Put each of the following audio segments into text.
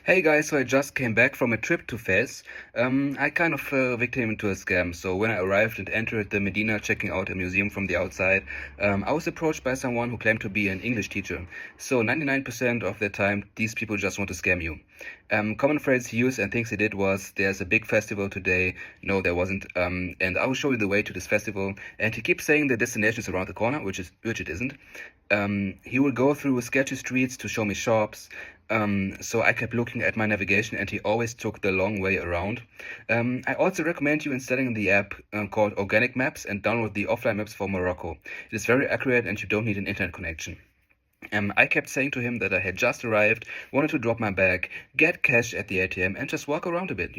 Hey guys, so I just came back from a trip to FEZ. I kind of fell victim to a scam. So when I arrived and entered the Medina checking out a museum from the outside, I was approached by someone who claimed to be an English teacher. So 99% of the time, these people just want to scam you. Common phrase he used and things he did was, "There's a big festival today." No, there wasn't. And I will show you the way to this festival. And he keeps saying the destination is around the corner, which it isn't. He would go through sketchy streets to show me shops. So I kept looking at my navigation and he always took the long way around. I also recommend you installing the app called Organic Maps and download the offline maps for Morocco. It is very accurate and you don't need an internet connection. I kept saying to him that I had just arrived, wanted to drop my bag, get cash at the ATM, and just walk around a bit.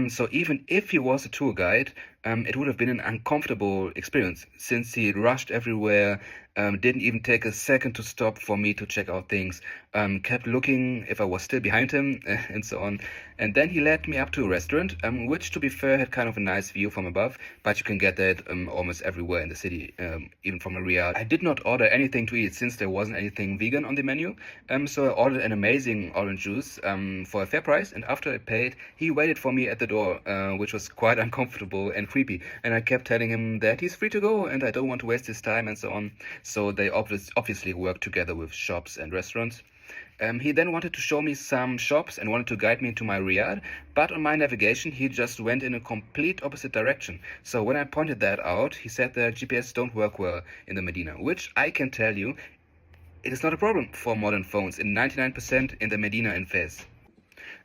So even if he was a tour guide, it would have been an uncomfortable experience since he rushed everywhere, didn't even take a second to stop for me to check out things, kept looking if I was still behind him, and so on. And then he led me up to a restaurant, which, to be fair, had kind of a nice view from above, but you can get that almost everywhere in the city, even from a Riyadh. I did not order anything to eat since there wasn't anything vegan on the menu, so I ordered an amazing orange juice for a fair price, and after I paid, he waited for me at the door, which was quite uncomfortable and creepy, and I kept telling him that he's free to go and I don't want to waste his time and so on. So they obviously work together with shops and restaurants. He then wanted to show me some shops and wanted to guide me into my Riyadh, but on my navigation he just went in a complete opposite direction. So when I pointed that out, he said that GPS don't work well in the Medina, which I can tell you, it is not a problem for modern phones in 99% in the Medina in Fez.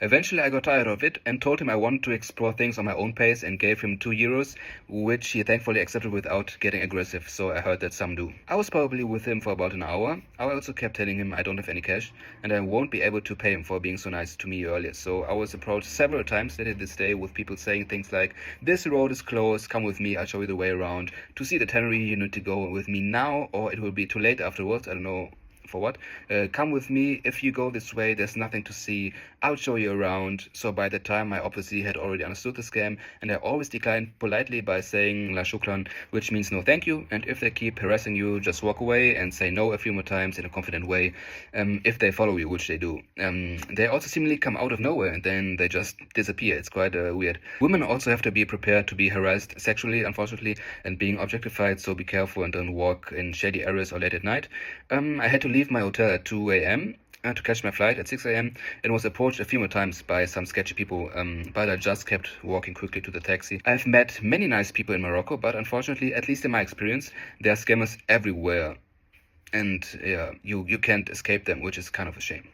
Eventually I got tired of it and told him I wanted to explore things on my own pace and gave him €2, which he thankfully accepted without getting aggressive, so I heard that some do. I was probably with him for about an hour. I also kept telling him I don't have any cash and I won't be able to pay him for being so nice to me earlier, so I was approached several times later this day with people saying things like, "This road is closed, come with me, I'll show you the way around. To see the tannery you need to go with me now or it will be too late afterwards, I don't know for what. Come with me. If you go this way, there's nothing to see. I'll show you around." So by the time I obviously had already understood the scam, and I always declined politely by saying la shukran, which means no thank you. And if they keep harassing you, just walk away and say no a few more times in a confident way. If they follow you, which they do. They also seemingly come out of nowhere and then they just disappear. It's quite weird. Women also have to be prepared to be harassed sexually, unfortunately, and being objectified, so be careful and don't walk in shady areas or late at night. I had to leave my hotel at 2 a.m. To catch my flight at 6 a.m. and was approached a few more times by some sketchy people, but I just kept walking quickly to the taxi. I've met many nice people in Morocco, but unfortunately, at least in my experience, there are scammers everywhere, and yeah, you can't escape them, which is kind of a shame.